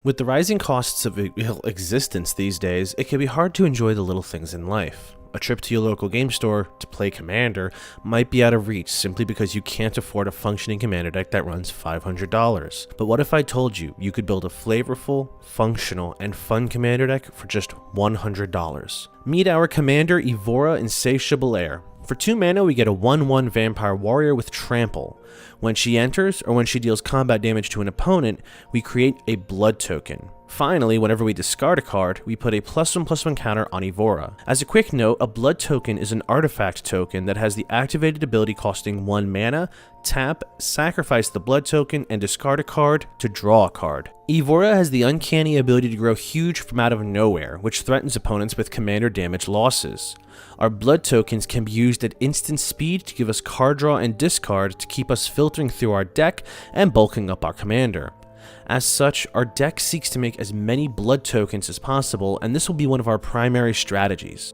With the rising costs of existence these days, it can be hard to enjoy the little things in life. A trip to your local game store to play Commander might be out of reach simply because you can't afford a functioning Commander deck that runs $500. But what if I told you you could build a flavorful, functional, and fun Commander deck for just $100? Meet our Commander Ivora Insatiable Heir. For 2 mana, we get a 1/1 Vampire Warrior with Trample. When she enters, or when she deals combat damage to an opponent, we create a blood token. Finally, whenever we discard a card, we put a +1/+1 counter on Ivora. As a quick note, a blood token is an artifact token that has the activated ability costing 1 mana, tap, sacrifice the blood token, and discard a card to draw a card. Ivora has the uncanny ability to grow huge from out of nowhere, which threatens opponents with commander damage losses. Our blood tokens can be used at instant speed to give us card draw and discard to keep us filtering through our deck and bulking up our commander. As such, our deck seeks to make as many blood tokens as possible, and this will be one of our primary strategies.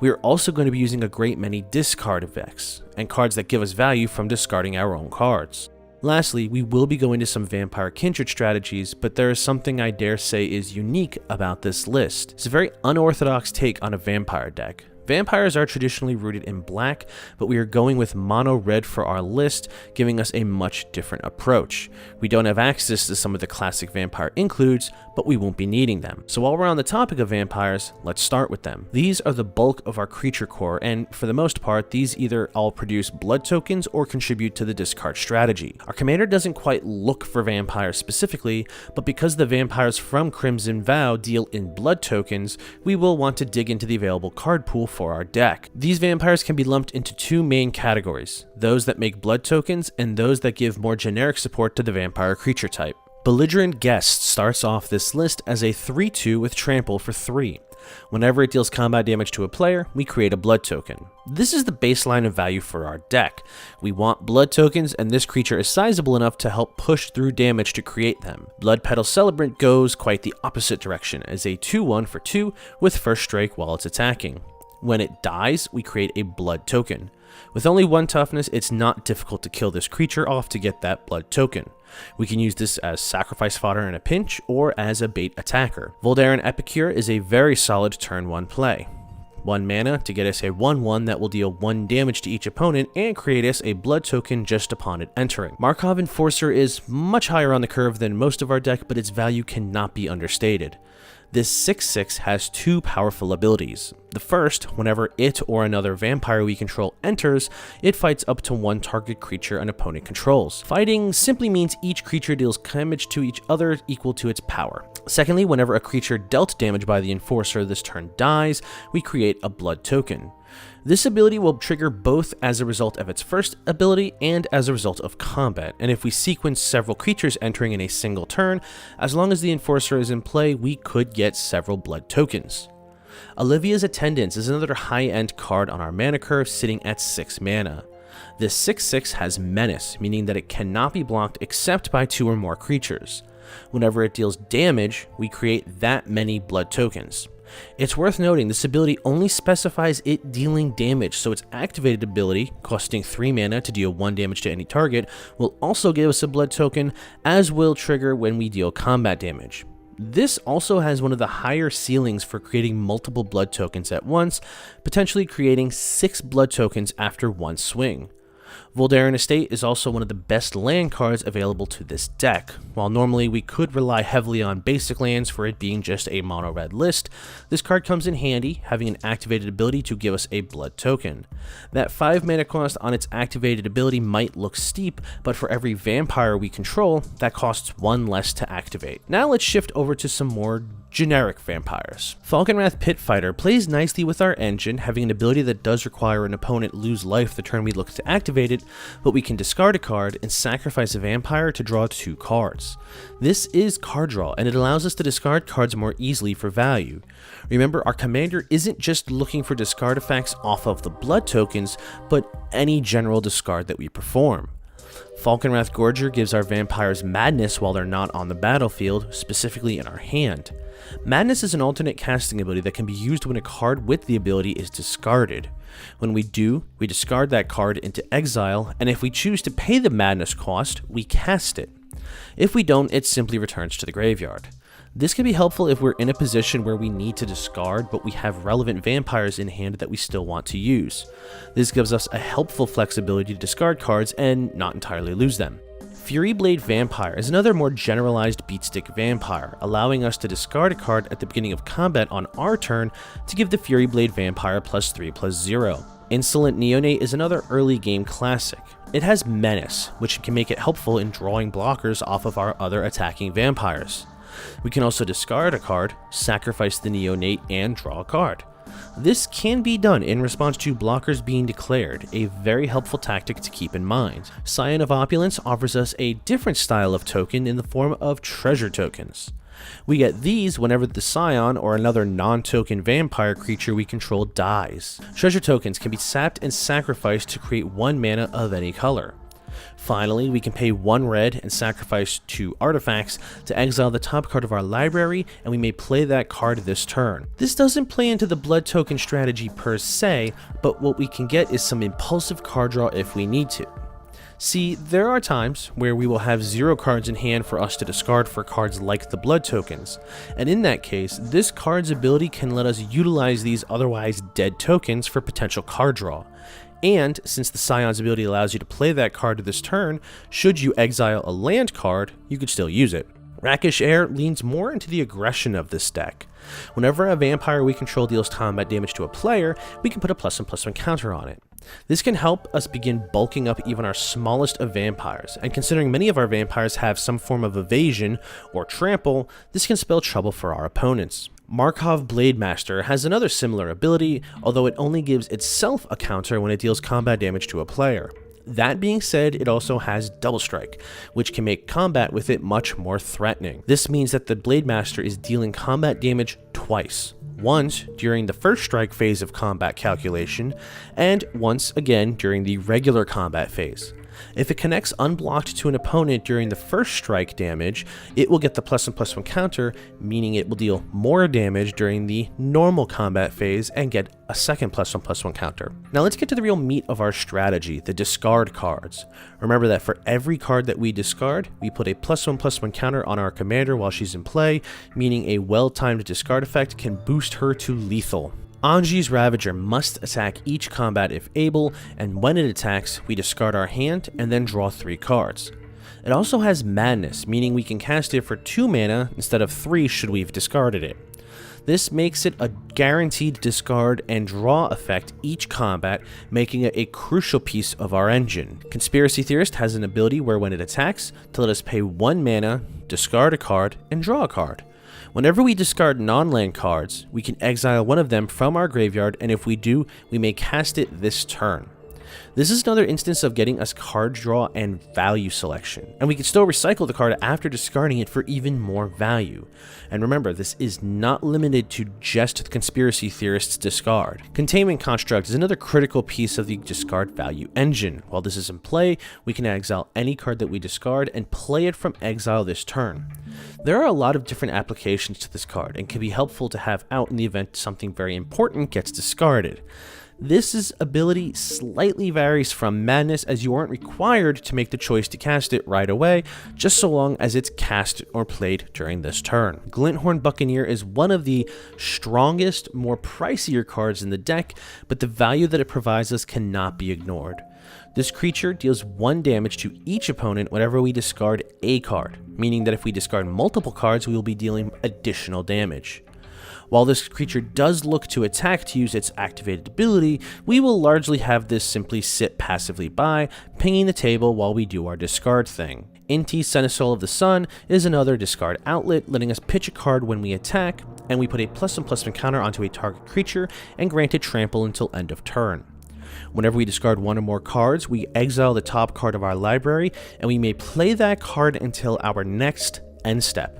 We are also going to be using a great many discard effects, and cards that give us value from discarding our own cards. Lastly, we will be going to some Vampire Kindred strategies, but there is something I dare say is unique about this list. It's a very unorthodox take on a vampire deck. Vampires are traditionally rooted in black, but we are going with mono red for our list, giving us a much different approach. We don't have access to some of the classic vampire includes, but we won't be needing them. So while we're on the topic of vampires, let's start with them. These are the bulk of our creature core, and for the most part, these either all produce blood tokens or contribute to the discard strategy. Our commander doesn't quite look for vampires specifically, but because the vampires from Crimson Vow deal in blood tokens, we will want to dig into the available card pool for our deck. These vampires can be lumped into 2 main categories, those that make blood tokens and those that give more generic support to the vampire creature type. Belligerent Guest starts off this list as a 3/2 with Trample for 3. Whenever it deals combat damage to a player, we create a blood token. This is the baseline of value for our deck. We want blood tokens, and this creature is sizable enough to help push through damage to create them. Blood Petal Celebrant goes quite the opposite direction as a 2/1 for 2 with first strike while it's attacking. When it dies, we create a blood token. With only 1 toughness, it's not difficult to kill this creature off to get that blood token. We can use this as sacrifice fodder in a pinch or as a bait attacker. Voldaren Epicure is a very solid turn 1 play. 1 mana to get us a 1/1 that will deal 1 damage to each opponent and create us a blood token just upon it entering. Markov Enforcer is much higher on the curve than most of our deck, but its value cannot be understated. This 6/6 has 2 powerful abilities. The first, whenever it or another vampire we control enters, it fights up to 1 target creature an opponent controls. Fighting simply means each creature deals damage to each other equal to its power. Secondly, whenever a creature dealt damage by the Enforcer this turn dies, we create a blood token. This ability will trigger both as a result of its first ability and as a result of combat, and if we sequence several creatures entering in a single turn, as long as the Enforcer is in play, we could get several blood tokens. Olivia's Attendants is another high-end card on our mana curve, sitting at 6 mana. This 6/6 has Menace, meaning that it cannot be blocked except by 2 or more creatures. Whenever it deals damage, we create that many blood tokens. It's worth noting this ability only specifies it dealing damage, so its activated ability, costing 3 mana to deal 1 damage to any target, will also give us a blood token, as will trigger when we deal combat damage. This also has one of the higher ceilings for creating multiple blood tokens at once, potentially creating 6 blood tokens after 1 swing. Voldaren Estate is also one of the best land cards available to this deck. While normally we could rely heavily on basic lands for it being just a mono red list, this card comes in handy, having an activated ability to give us a blood token. That 5 mana cost on its activated ability might look steep, but for every vampire we control, that costs 1 less to activate. Now let's shift over to some more generic vampires. Falkenrath Pitfighter plays nicely with our engine, having an ability that does require an opponent lose life the turn we look to activate it, but we can discard a card and sacrifice a vampire to draw 2 cards. This is card draw, and it allows us to discard cards more easily for value. Remember, our commander isn't just looking for discard effects off of the blood tokens, but any general discard that we perform. Falkenrath Gorger gives our vampires Madness while they're not on the battlefield, specifically in our hand. Madness is an alternate casting ability that can be used when a card with the ability is discarded. When we do, we discard that card into exile, and if we choose to pay the Madness cost, we cast it. If we don't, it simply returns to the graveyard. This can be helpful if we're in a position where we need to discard, but we have relevant vampires in hand that we still want to use. This gives us a helpful flexibility to discard cards and not entirely lose them. Furyblade Vampire is another more generalized beatstick vampire, allowing us to discard a card at the beginning of combat on our turn to give the Furyblade Vampire +3/+0. Insolent Neonate is another early game classic. It has Menace, which can make it helpful in drawing blockers off of our other attacking vampires. We can also discard a card, sacrifice the Neonate, and draw a card. This can be done in response to blockers being declared, a very helpful tactic to keep in mind. Scion of Opulence offers us a different style of token in the form of treasure tokens. We get these whenever the Scion or another non-token vampire creature we control dies. Treasure tokens can be sapped and sacrificed to create 1 mana of any color. Finally, we can pay 1 red and sacrifice 2 artifacts to exile the top card of our library, and we may play that card this turn. This doesn't play into the blood token strategy per se, but what we can get is some impulsive card draw if we need to. See, there are times where we will have 0 cards in hand for us to discard for cards like the blood tokens, and in that case, this card's ability can let us utilize these otherwise dead tokens for potential card draw. And since the Scion's ability allows you to play that card this turn, should you exile a land card, you could still use it. Rakish Heir leans more into the aggression of this deck. Whenever a vampire we control deals combat damage to a player, we can put a +1/+1 counter on it. This can help us begin bulking up even our smallest of vampires, and considering many of our vampires have some form of evasion or trample, this can spell trouble for our opponents. Markov Blademaster has another similar ability, although it only gives itself a counter when it deals combat damage to a player. That being said, it also has Double Strike, which can make combat with it much more threatening. This means that the Blademaster is dealing combat damage twice. Once during the first strike phase of combat calculation, and once again during the regular combat phase. If it connects unblocked to an opponent during the first strike damage, it will get the +1/+1 counter, meaning it will deal more damage during the normal combat phase and get a second +1/+1 counter. Now let's get to the real meat of our strategy, the discard cards. Remember that for every card that we discard, we put a +1/+1 counter on our commander while she's in play, meaning a well-timed discard effect can boost her to lethal. Anji's Ravager must attack each combat if able, and when it attacks, we discard our hand and then draw 3 cards. It also has Madness, meaning we can cast it for 2 mana instead of 3 should we've discarded it. This makes it a guaranteed discard and draw effect each combat, making it a crucial piece of our engine. Conspiracy Theorist has an ability where when it attacks, to let us pay 1 mana, discard a card, and draw a card. Whenever we discard non-land cards, we can exile one of them from our graveyard, and if we do, we may cast it this turn. This is another instance of getting us card draw and value selection, and we can still recycle the card after discarding it for even more value. And remember, this is not limited to just the Conspiracy Theorist's discard. Containment Construct is another critical piece of the discard value engine. While this is in play, we can exile any card that we discard and play it from exile this turn. There are a lot of different applications to this card and can be helpful to have out in the event something very important gets discarded. This ability slightly varies from Madness, as you aren't required to make the choice to cast it right away, just so long as it's cast or played during this turn. Glinthorn Buccaneer is one of the strongest, more pricier cards in the deck, but the value that it provides us cannot be ignored. This creature deals 1 damage to each opponent whenever we discard a card, meaning that if we discard multiple cards, we will be dealing additional damage. While this creature does look to attack to use its activated ability, we will largely have this simply sit passively by, pinging the table while we do our discard thing. Inti Senesoul of the Sun is another discard outlet, letting us pitch a card when we attack, and we put a +1/+1 counter onto a target creature and grant it trample until end of turn. Whenever we discard 1 or more cards, we exile the top card of our library, and we may play that card until our next end step.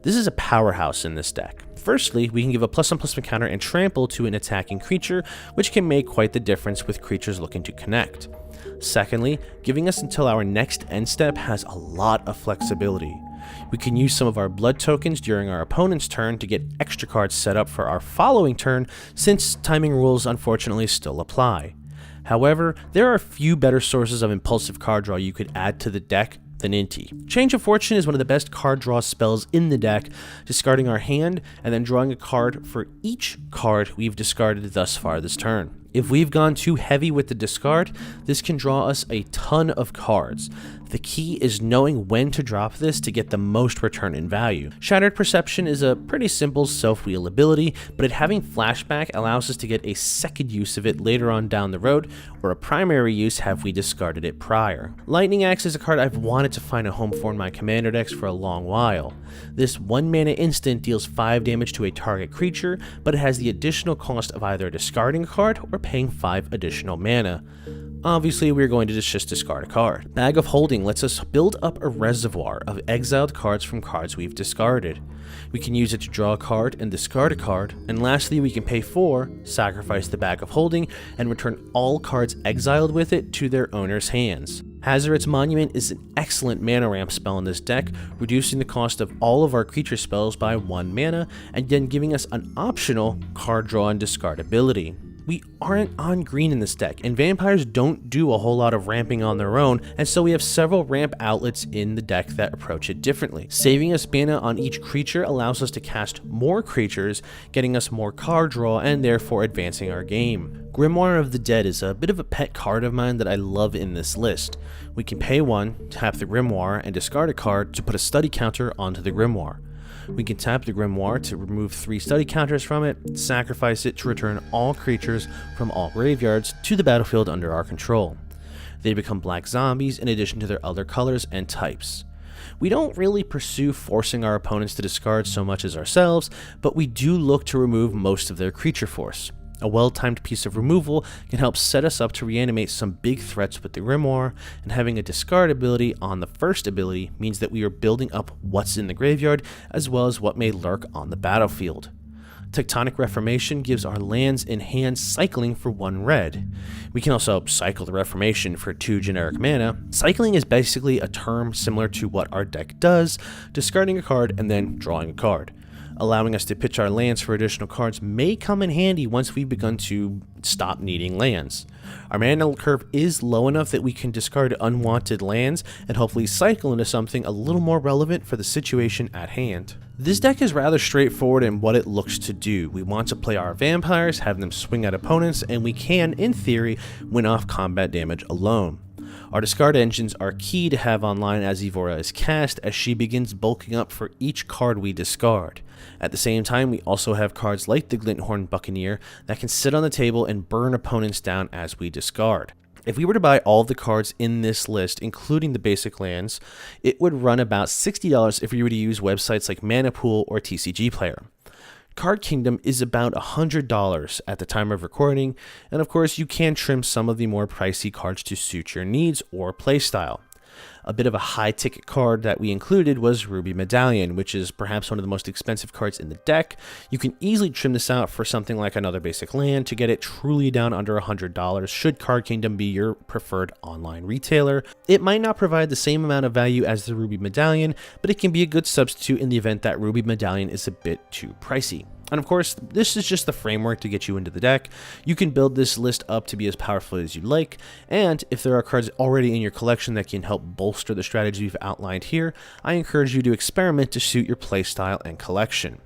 This is a powerhouse in this deck. Firstly, we can give a +1/+1 counter and trample to an attacking creature, which can make quite the difference with creatures looking to connect. Secondly, giving us until our next end step has a lot of flexibility. We can use some of our blood tokens during our opponent's turn to get extra cards set up for our following turn, since timing rules unfortunately still apply. However, there are a few better sources of impulsive card draw you could add to the deck than Inti. Change of Fortune is one of the best card draw spells in the deck, discarding our hand and then drawing a card for each card we've discarded thus far this turn. If we've gone too heavy with the discard, this can draw us a ton of cards. The key is knowing when to drop this to get the most return in value. Shattered Perception is a pretty simple self-wheel ability, but it having flashback allows us to get a second use of it later on down the road, or a primary use have we discarded it prior. Lightning Axe is a card I've wanted to find a home for in my commander decks for a long while. This 1 mana instant deals 5 damage to a target creature, but it has the additional cost of either discarding a card or paying 5 additional mana. Obviously, we're going to just discard a card. Bag of Holding lets us build up a reservoir of exiled cards from cards we've discarded. We can use it to draw a card and discard a card, and lastly we can pay 4, sacrifice the Bag of Holding, and return all cards exiled with it to their owner's hands. Hazoret's Monument is an excellent mana ramp spell in this deck, reducing the cost of all of our creature spells by 1 mana, and then giving us an optional card draw and discard ability. We aren't on green in this deck, and vampires don't do a whole lot of ramping on their own, and so we have several ramp outlets in the deck that approach it differently. Saving us mana on each creature allows us to cast more creatures, getting us more card draw and therefore advancing our game. Grimoire of the Dead is a bit of a pet card of mine that I love in this list. We can pay 1, tap the Grimoire, and discard a card to put a study counter onto the Grimoire. We can tap the Grimoire to remove 3 study counters from it, sacrifice it to return all creatures from all graveyards to the battlefield under our control. They become black zombies in addition to their other colors and types. We don't really pursue forcing our opponents to discard so much as ourselves, but we do look to remove most of their creature force. A well-timed piece of removal can help set us up to reanimate some big threats with the Grimoire, and having a discard ability on the first ability means that we are building up what's in the graveyard as well as what may lurk on the battlefield. Tectonic Reformation gives our lands in hand cycling for 1 red. We can also cycle the Reformation for 2 generic mana. Cycling is basically a term similar to what our deck does, discarding a card and then drawing a card. Allowing us to pitch our lands for additional cards may come in handy once we've begun to stop needing lands. Our mana curve is low enough that we can discard unwanted lands and hopefully cycle into something a little more relevant for the situation at hand. This deck is rather straightforward in what it looks to do. We want to play our vampires, have them swing at opponents, and we can, in theory, win off combat damage alone. Our discard engines are key to have online as Ivora is cast, as she begins bulking up for each card we discard. At the same time, we also have cards like the Glinthorn Buccaneer that can sit on the table and burn opponents down as we discard. If we were to buy all of the cards in this list, including the basic lands, it would run about $60 if we were to use websites like Mana Pool or TCG Player. Card Kingdom is about $100 at the time of recording, and of course you can trim some of the more pricey cards to suit your needs or playstyle. A bit of a high ticket card that we included was Ruby Medallion, which is perhaps one of the most expensive cards in the deck. You can easily trim this out for something like another basic land to get it truly down under $100 should Card Kingdom be your preferred online retailer. It might not provide the same amount of value as the Ruby Medallion, but it can be a good substitute in the event that Ruby Medallion is a bit too pricey. And of course, this is just the framework to get you into the deck. You can build this list up to be as powerful as you like, and if there are cards already in your collection that can help bolster the strategy we've outlined here, I encourage you to experiment to suit your playstyle and collection.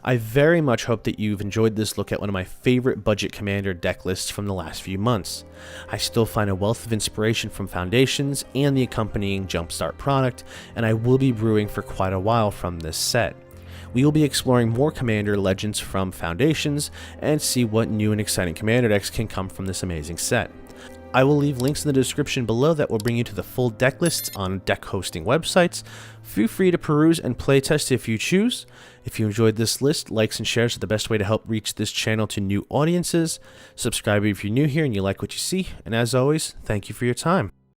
I very much hope that you've enjoyed this look at one of my favorite budget commander deck lists from the last few months. I still find a wealth of inspiration from Foundations and the accompanying Jumpstart product, and I will be brewing for quite a while from this set. We will be exploring more Commander legends from Foundations and see what new and exciting Commander decks can come from this amazing set. I will leave links in the description below that will bring you to the full deck lists on deck hosting websites. Feel free to peruse and playtest if you choose. If you enjoyed this list, likes and shares are the best way to help reach this channel to new audiences. Subscribe if you're new here and you like what you see, and as always, thank you for your time.